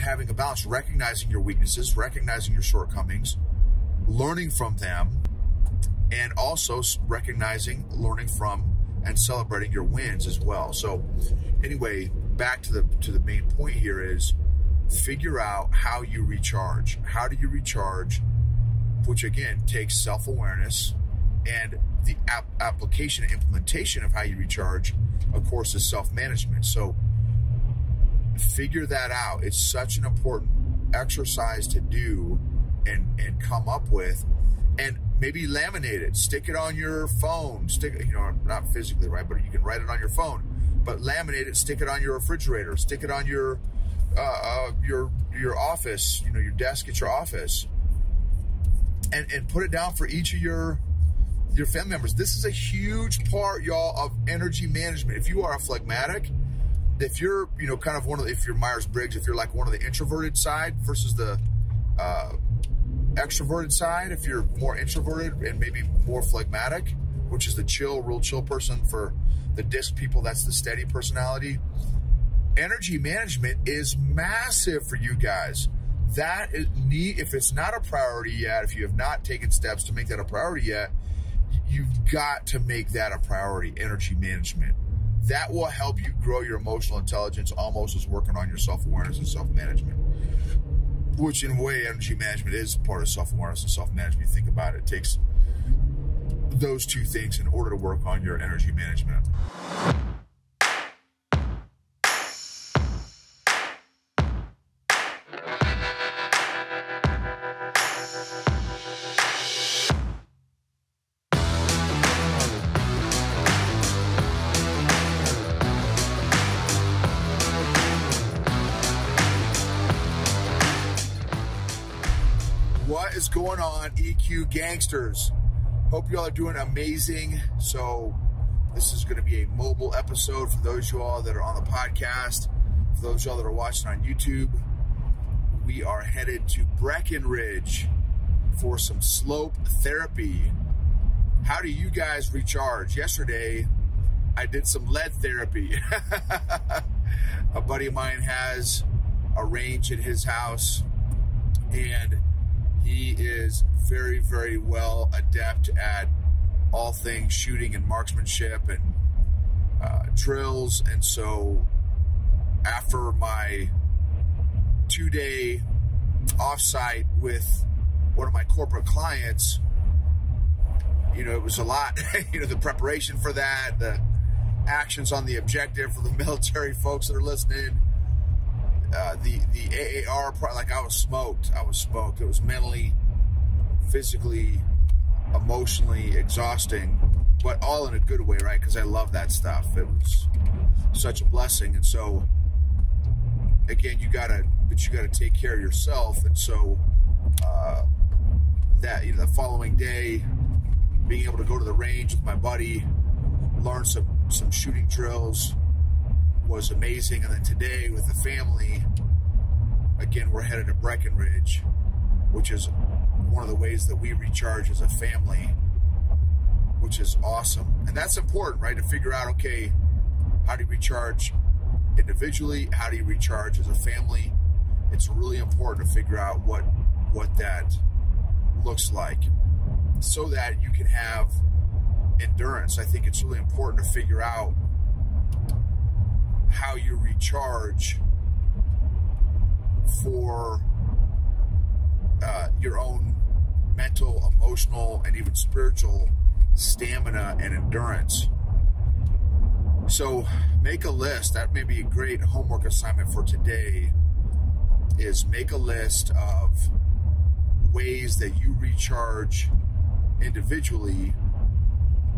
having a balance, recognizing your weaknesses, recognizing your shortcomings, learning from them, and also recognizing, learning from, and celebrating your wins as well. So anyway, back to the main point here is figure out how you recharge. How do you recharge? Which again takes self-awareness, and the application and implementation of how you recharge, of course, is self-management. So figure that out. It's such an important exercise to do and come up with, and maybe laminate it, stick it on your phone, stick it, not physically, right, but you can write it on your phone, but laminate it, stick it on your refrigerator, stick it on your office, your desk at your office, and put it down for each of your family members. This is a huge part, y'all, of energy management. If you are a phlegmatic, if you're, kind of if you're Myers-Briggs, if you're like one of the introverted side versus the extroverted side, if you're more introverted and maybe more phlegmatic, which is the real chill person. For the disc people, that's the steady personality. Energy management is massive for you guys. That is neat. If it's not a priority yet, if you have not taken steps to make that a priority yet, you've got to make that a priority, energy management. That will help you grow your emotional intelligence almost as working on your self-awareness and self-management, which in a way, energy management is part of self-awareness and self-management. You think about it, it takes those two things in order to work on your energy management. What is going on, EQ gangsters? Hope y'all are doing amazing. So this is going to be a mobile episode for those of y'all that are on the podcast. For those of y'all that are watching on YouTube, we are headed to Breckenridge for some slope therapy. How do you guys recharge? Yesterday, I did some lead therapy. A buddy of mine has a range at his house, and he is very, very well adept at all things shooting and marksmanship and drills. And so after my 2-day offsite with one of my corporate clients, it was a lot. The preparation for that, the actions on the objective for the military folks that are listening, the AAR part, like I was smoked. It was mentally, physically, emotionally exhausting, but all in a good way, right? Because I love that stuff. It was such a blessing. And so again, you gotta take care of yourself. And so that the following day, being able to go to the range with my buddy, learn some shooting drills was amazing. And then today with the family, again, we're headed to Breckenridge, which is one of the ways that we recharge as a family, which is awesome. And that's important, right? To figure out, okay, how do you recharge individually? How do you recharge as a family? It's really important to figure out what that looks like so that you can have endurance. I think it's really important to figure out how you recharge for your own mental, emotional, and even spiritual stamina and endurance. So make a list. That may be a great homework assignment for today, is make a list of ways that you recharge individually,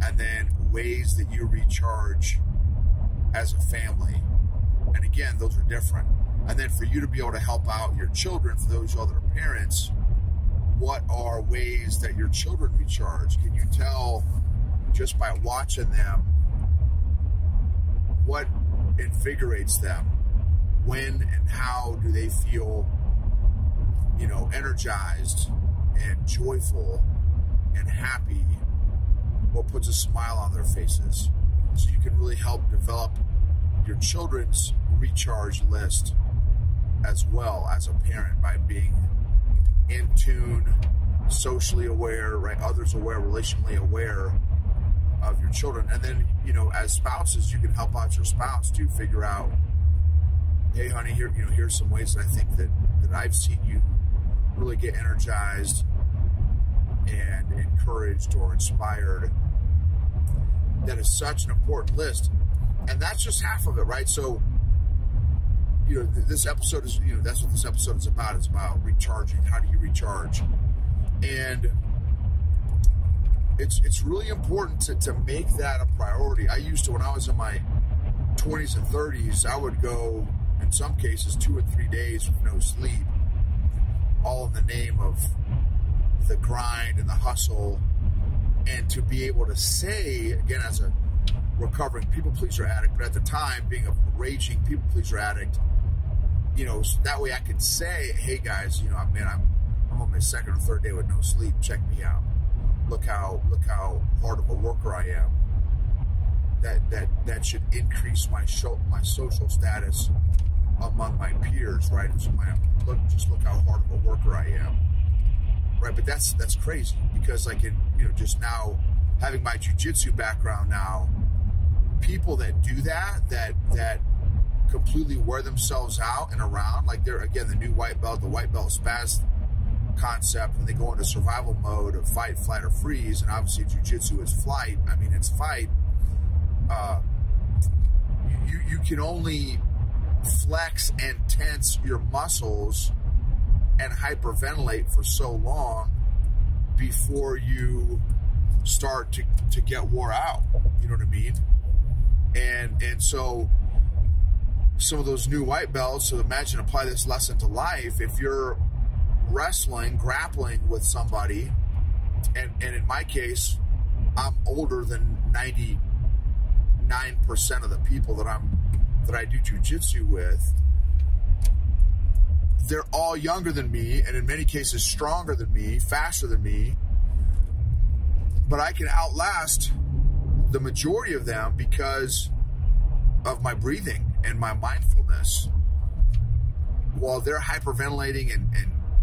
and then ways that you recharge as a family. And again, those are different. And then for you to be able to help out your children, for those other parents, what are ways that your children recharge? Can you tell just by watching them what invigorates them? When and how do they feel, energized and joyful and happy? What puts a smile on their faces? So you can really help develop your children's recharge list as well as a parent by being in tune, socially aware, right? Others aware, relationally aware of your children. And then, as spouses, you can help out your spouse to figure out, hey, honey, here's some ways that I think that I've seen you really get energized and encouraged or inspired. That is such an important list. And that's just half of it, right? So, this episode is, that's what this episode is about. It's about recharging. How do you recharge? And it's really important to make that a priority. I used to, when I was in my 20s and 30s, I would go, in some cases, 2 or 3 days with no sleep, all in the name of the grind and the hustle. And to be able to say, again, as a recovering people pleaser addict, but at the time being a raging people pleaser addict, so that way I could say, hey guys, I'm on my second or third day with no sleep. Check me out. Look how hard of a worker I am. That should increase my social status among my peers, right? So look how hard of a worker I am. Right, but that's crazy, because like just now having my jiu-jitsu background now, people that do that completely wear themselves out and around, like they're, again, the new white belt, the white belt spaz concept, and they go into survival mode of fight, flight, or freeze. And obviously jiu-jitsu is flight. I mean, it's fight. You can only flex and tense your muscles and hyperventilate for so long before you start to get wore out. You know what I mean? And so some of those new white belts, so imagine, apply this lesson to life. If you're wrestling, grappling with somebody, and in my case, I'm older than 99% of the people that I do jiu-jitsu with. They're all younger than me, and in many cases stronger than me, faster than me, but I can outlast the majority of them because of my breathing and my mindfulness. While they're hyperventilating and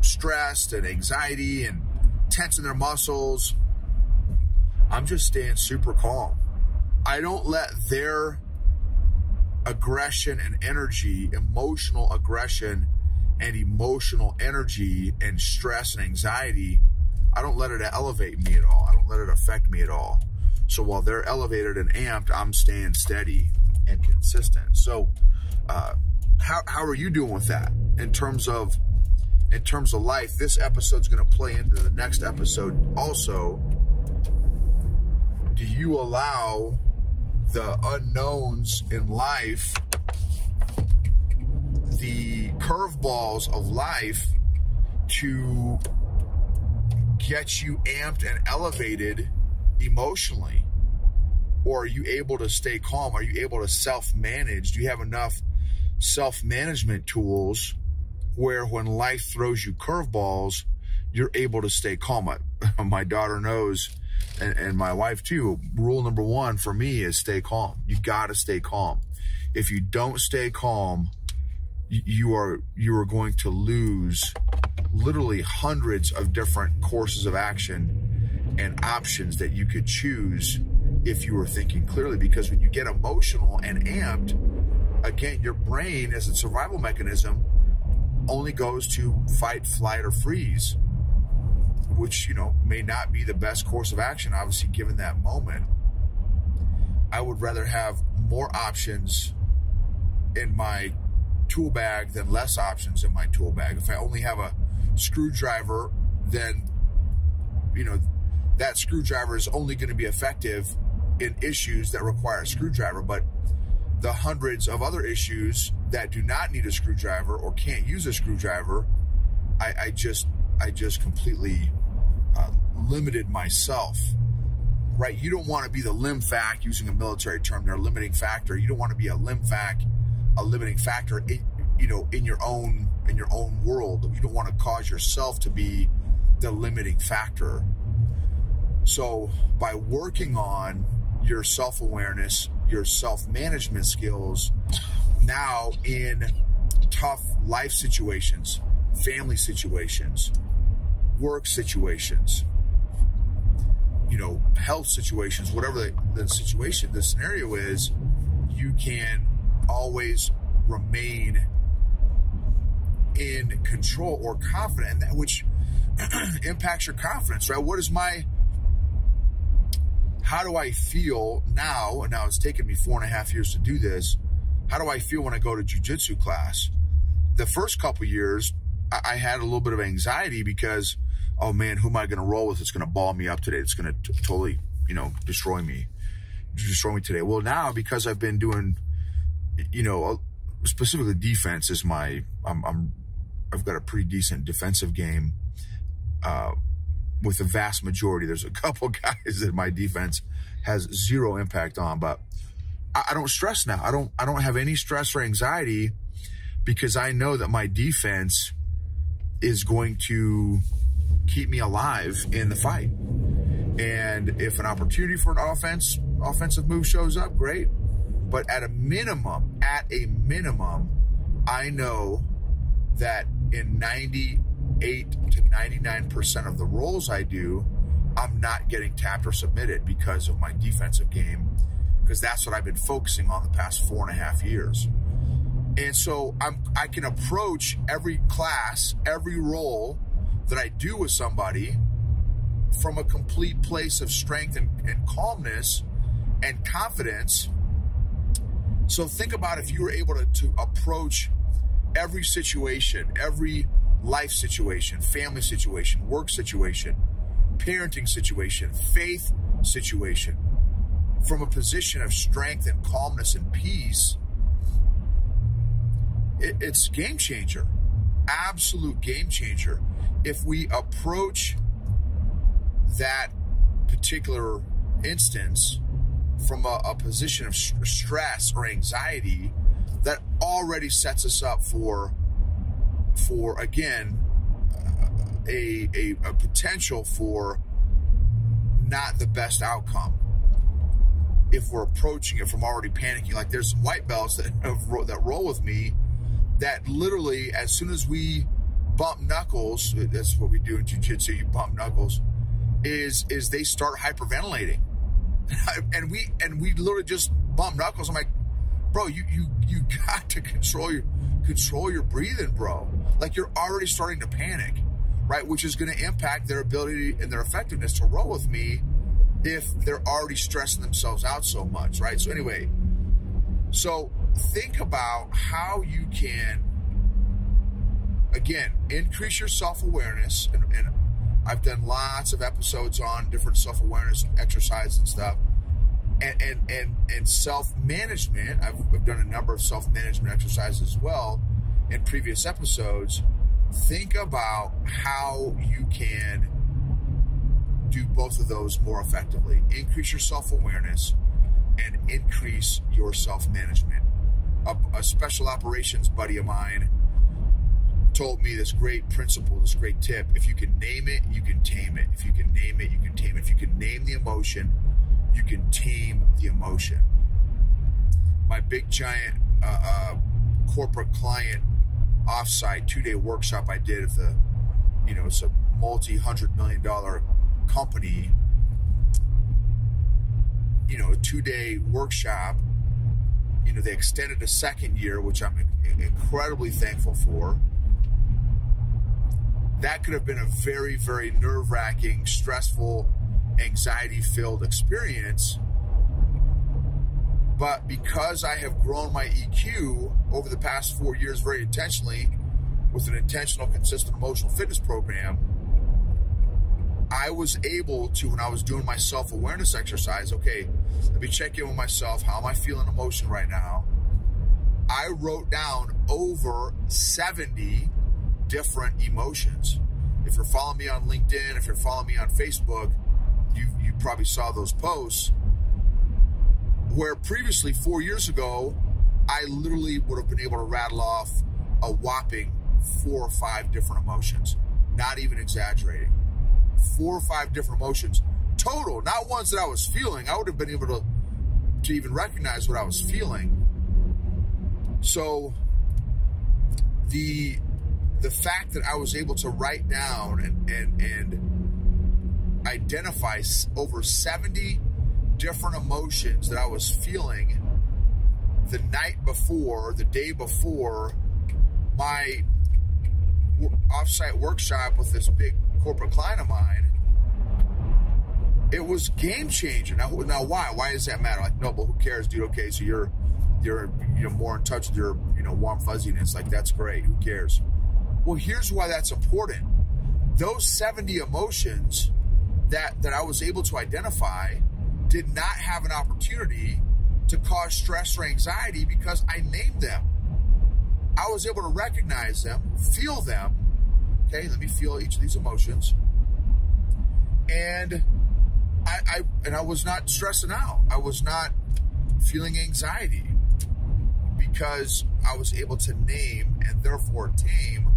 stressed and anxiety and tensing their muscles, I'm just staying super calm. I don't let their aggression and energy, emotional aggression and emotional energy and stress and anxiety, I don't let it elevate me at all. I don't let it affect me at all. So while they're elevated and amped, I'm staying steady and consistent. So how are you doing with that in terms of life? This episode's going to play into the next episode also. Do you allow the unknowns in life, the curveballs of life, to get you amped and elevated emotionally? Or are you able to stay calm? Are you able to self-manage? Do you have enough self-management tools where when life throws you curveballs, you're able to stay calm? My daughter knows, and my wife too, rule number one for me is stay calm. You got to stay calm. If you don't stay calm, you are going to lose literally hundreds of different courses of action and options that you could choose if you were thinking clearly. Because when you get emotional and amped, again, your brain as a survival mechanism only goes to fight, flight, or freeze, which, may not be the best course of action, obviously, given that moment. I would rather have more options in my tool bag than less options in my tool bag. If I only have a screwdriver, then, that screwdriver is only going to be effective in issues that require a screwdriver. But the hundreds of other issues that do not need a screwdriver or can't use a screwdriver, I just completely limited myself, right? You don't want to be the limfac, using a military term there, limiting factor. You don't want to be a limfac, a limiting factor, in your own world. You don't want to cause yourself to be the limiting factor. So by working on your self-awareness, your self-management skills, now in tough life situations, family situations, work situations, health situations, whatever the situation, the scenario is, you can always remain in control or confident, and that which impacts your confidence, right? How do I feel now? And now it's taken me 4.5 years to do this. How do I feel when I go to jiu-jitsu class? The first couple years, I had a little bit of anxiety because, oh man, who am I going to roll with? It's going to ball me up today. It's going to totally, destroy me today. Well, now because I've been doing, specifically defense is I've got a pretty decent defensive game. With the vast majority, there's a couple guys that my defense has zero impact on, but I don't stress now. I don't have any stress or anxiety because I know that my defense is going to keep me alive in the fight. And if an opportunity for an offensive move shows up, great. But at a minimum, I know that in 98 to 99% of the rolls I do, I'm not getting tapped or submitted because of my defensive game, because that's what I've been focusing on the past 4.5 years. And so I can approach every class, every role that I do with somebody from a complete place of strength and calmness and confidence. So think about if you were able to approach every situation, every life situation, family situation, work situation, parenting situation, faith situation, from a position of strength and calmness and peace. It's game changer, absolute game changer. If we approach that particular instance from a position of stress or anxiety, that already sets us up for again, a potential for not the best outcome. If we're approaching it from already panicking, like there's some white belts that roll with me that literally, as soon as we bump knuckles, that's what we do in jiu-jitsu, you bump knuckles, is they start hyperventilating. and we literally just bump knuckles. I'm like, bro, you got to control your breathing, bro. Like, you're already starting to panic, right? Which is going to impact their ability and their effectiveness to roll with me if they're already stressing themselves out so much, right? So anyway, think about how you can, again, increase your self-awareness. And I've done lots of episodes on different self-awareness exercises and stuff. And self-management. I've done a number of self-management exercises as well in previous episodes. Think about how you can do both of those more effectively. Increase your self-awareness and increase your self-management. A special operations buddy of mine told me this great principle, this great tip. If you can name it, you can tame it. If you can name it, you can tame it. If you can name the emotion, you can tame the emotion. My big giant corporate client offsite 2-day workshop I did at it's a multi-$100-million company, a 2-day workshop. They extended a second year, which I'm incredibly thankful for. That could have been a very, very nerve-wracking, stressful, anxiety-filled experience. But because I have grown my EQ over the past 4 years very intentionally with an intentional, consistent emotional fitness program, I was able to, when I was doing my self-awareness exercise, okay, let me check in with myself. How am I feeling emotion right now? I wrote down over 70 different emotions. If you're following me on LinkedIn, if you're following me on Facebook, you probably saw those posts, where previously 4 years ago, I literally would have been able to rattle off a whopping 4 or 5 different emotions, not even exaggerating. 4 or 5 different emotions total, not ones that I was feeling. I would have been able to even recognize what I was feeling. So the fact that I was able to write down and identify over 70 different emotions that I was feeling the night before, the day before my offsite workshop with this big corporate client of mine, it was game changing. Now why? Why does that matter? Like, no, but who cares, dude? Okay, so you're more in touch with your warm fuzziness. Like, that's great. Who cares? Well, here's why that's important. Those 70 emotions that I was able to identify did not have an opportunity to cause stress or anxiety because I named them. I was able to recognize them, feel them. Okay, let me feel each of these emotions. And I was not stressing out. I was not feeling anxiety because I was able to name and therefore tame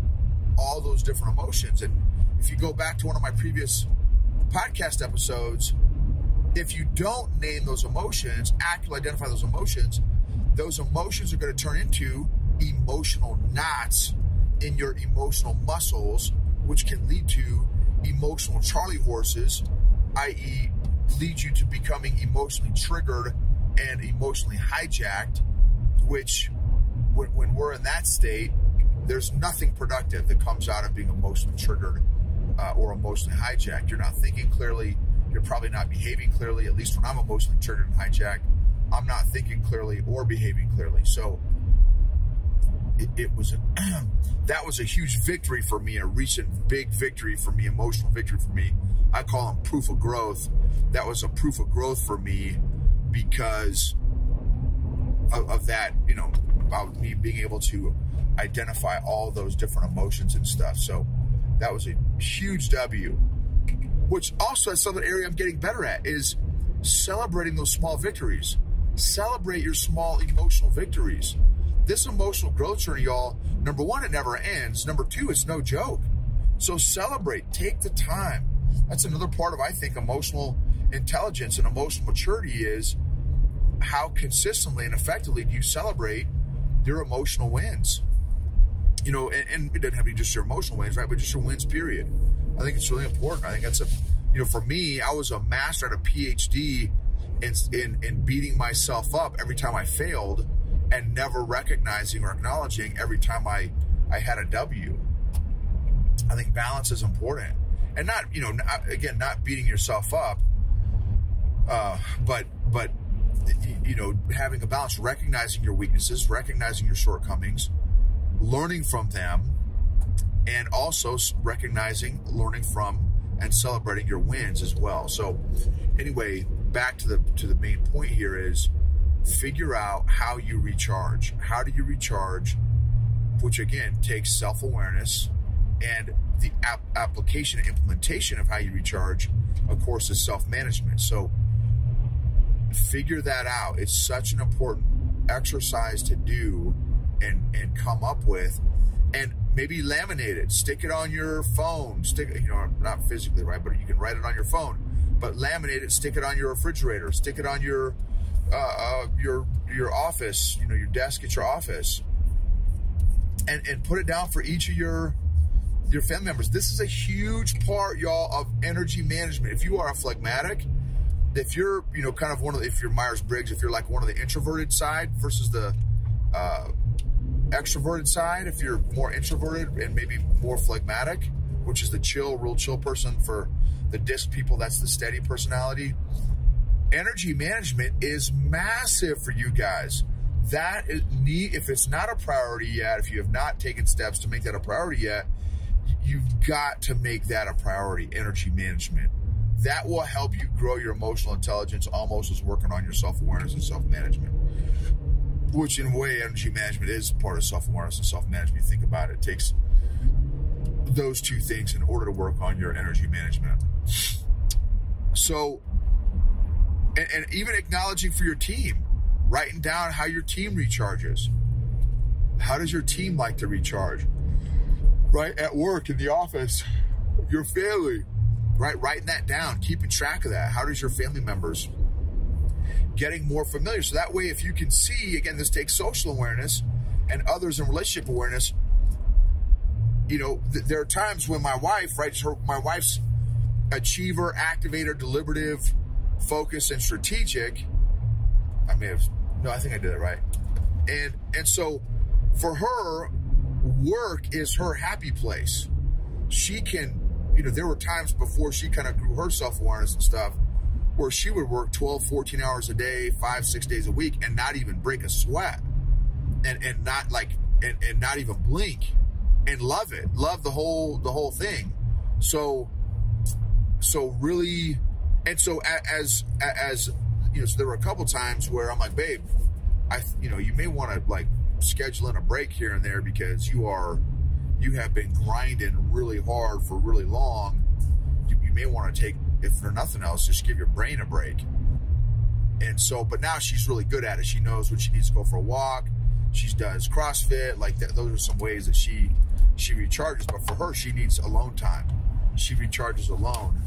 all those different emotions. And if you go back to one of my previous podcast episodes, if you don't name those emotions, accurately identify those emotions are going to turn into emotional knots in your emotional muscles, which can lead to emotional Charlie horses, i.e. lead you to becoming emotionally triggered and emotionally hijacked, which when we're in that state, there's nothing productive that comes out of being emotionally triggered or emotionally hijacked. You're not thinking clearly. You're probably not behaving clearly. At least when I'm emotionally triggered and hijacked, I'm not thinking clearly or behaving clearly. So that was a huge victory for me, a recent big victory for me, emotional victory for me. I call them proof of growth. That was a proof of growth for me because of that, about me being able to identify all those different emotions and stuff. So that was a huge W, which also is some area I'm getting better at, is celebrating those small victories. Celebrate your small emotional victories. This emotional growth journey, y'all, number one, it never ends. Number two, it's no joke. So celebrate, take the time. That's another part of, I think, emotional intelligence and emotional maturity is how consistently and effectively do you celebrate your emotional wins. And it doesn't have to be just your emotional wins, right? But just your wins, period. I think it's really important. I think that's for me, I was a master at a PhD in beating myself up every time I failed and never recognizing or acknowledging every time I had a W. I think balance is important. And not beating yourself up, but having a balance, recognizing your weaknesses, recognizing your shortcomings, learning from them, and also recognizing, learning from, and celebrating your wins as well. So anyway, back to the main point here is figure out how you recharge. How do you recharge? Which again takes self-awareness, and the application and implementation of how you recharge, of course, is self-management. So figure that out. It's such an important exercise to do and come up with, and maybe laminate it, stick it on your phone, not physically, right, but you can write it on your phone, but laminate it, stick it on your refrigerator, stick it on your office, your desk at your office, and put it down for each of your family members. This is a huge part, y'all, of energy management. If you are a phlegmatic, if you're, kind of if you're Myers-Briggs, if you're like one of the introverted side versus the extroverted side, if you're more introverted and maybe more phlegmatic, which is the real chill person. For the disc people, that's the steady personality. Energy management is massive for you guys. That is neat. If it's not a priority yet, if you have not taken steps to make that a priority yet, you've got to make that a priority, energy management. That will help you grow your emotional intelligence almost as working on your self-awareness and self-management, which in a way, energy management is part of self-awareness and self-management. You think about it, it takes those two things in order to work on your energy management. So, and even acknowledging for your team, writing down how your team recharges. How does your team like to recharge? Right, at work, in the office, your family, right? Writing that down, keeping track of that. How does your family members getting more familiar? So that way, if you can see, again, this takes social awareness and others in relationship awareness. you know, there are times when my wife, right, my wife's achiever, activator, deliberative, focused, and strategic. I think I did it right. And so for her, work is her happy place. She can, you know, there were times before she kind of grew her self-awareness and stuff where she would work 12, 14 hours a day, 5, 6 days a week and not even break a sweat and not like, and not even blink and love it, love the whole thing. So really, and so as you know, so there were a couple times where I'm like, babe, you know, you may want to like schedule in a break here and there because you have been grinding really hard for really long. You may want to take, if for nothing else, just give your brain a break. And so, but now she's really good at it. She knows when she needs to go for a walk. She does CrossFit, like that. Those are some ways that she recharges. But for her, she needs alone time. She recharges alone.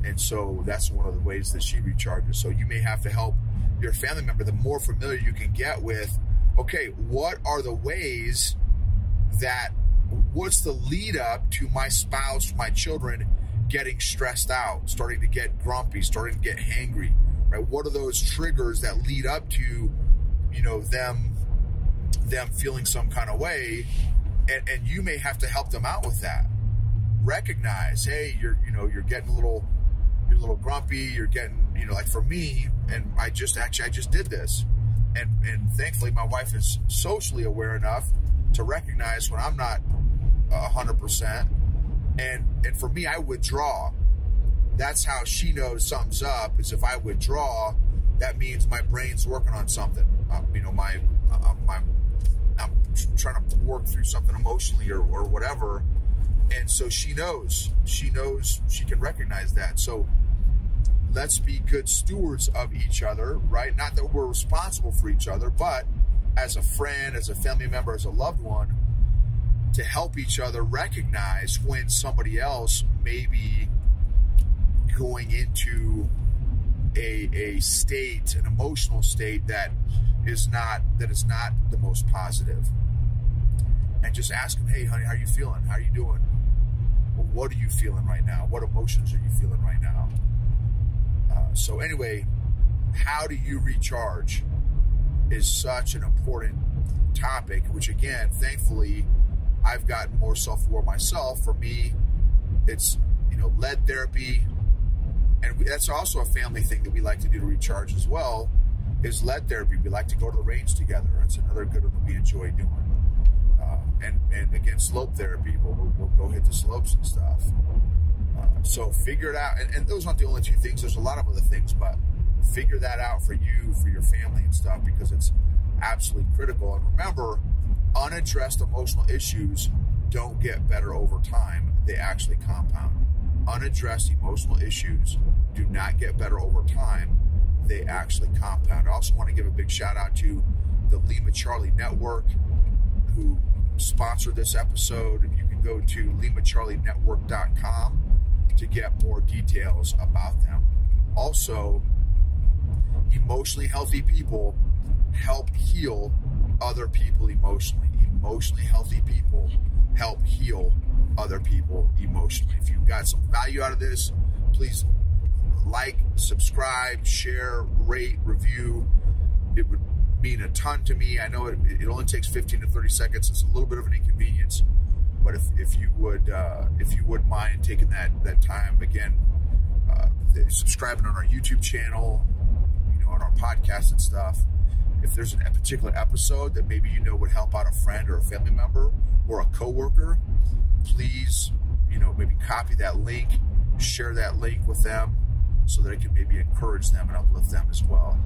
And so that's one of the ways that she recharges. So you may have to help your family member. The more familiar you can get with, okay, what are the ways what's the lead up to my spouse, my children getting stressed out, starting to get grumpy, starting to get hangry, right? What are those triggers that lead up to, you know, them feeling some kind of way? And you may have to help them out with that. Recognize, hey, you're getting a little grumpy, you're getting, you know, like for me, and I just did this. And thankfully my wife is socially aware enough to recognize when I'm not 100%. And for me, I withdraw. That's how she knows something's up, is if I withdraw, that means my brain's working on something. You know, I'm trying to work through something emotionally or whatever. And so she knows she can recognize that. So let's be good stewards of each other, right? Not that we're responsible for each other, but as a friend, as a family member, as a loved one, to help each other recognize when somebody else may be going into a state, an emotional state that is not the most positive. And just ask them, hey, honey, how are you feeling? How are you doing? Well, what are you feeling right now? What emotions are you feeling right now? So anyway, how do you recharge is such an important topic, which again, thankfully, I've gotten more self-aware myself. For me, it's, you know, lead therapy. And that's also a family thing that we like to do to recharge as well, is lead therapy. We like to go to the range together. That's another good one that we enjoy doing. And again, slope therapy, we'll go hit the slopes and stuff. So figure it out. And those aren't the only two things. There's a lot of other things, but figure that out for you, for your family and stuff, because it's absolutely critical. And remember, unaddressed emotional issues don't get better over time. They actually compound. Unaddressed emotional issues do not get better over time. They actually compound. I also want to give a big shout out to the Lima Charlie Network, who sponsored this episode. And you can go to limacharlienetwork.com to get more details about them. Also, emotionally healthy people help heal other people emotionally. Emotionally healthy people help heal other people emotionally. If you got some value out of this, please like, subscribe, share, rate, review. It would mean a ton to me. I know it only takes 15 to 30 seconds. It's a little bit of an inconvenience, but if you would mind taking that time, again, subscribing on our YouTube channel, you know, on our podcast and stuff. If there's a particular episode that maybe you know would help out a friend or a family member or a coworker, please, you know, maybe copy that link, share that link with them so that it can maybe encourage them and uplift them as well.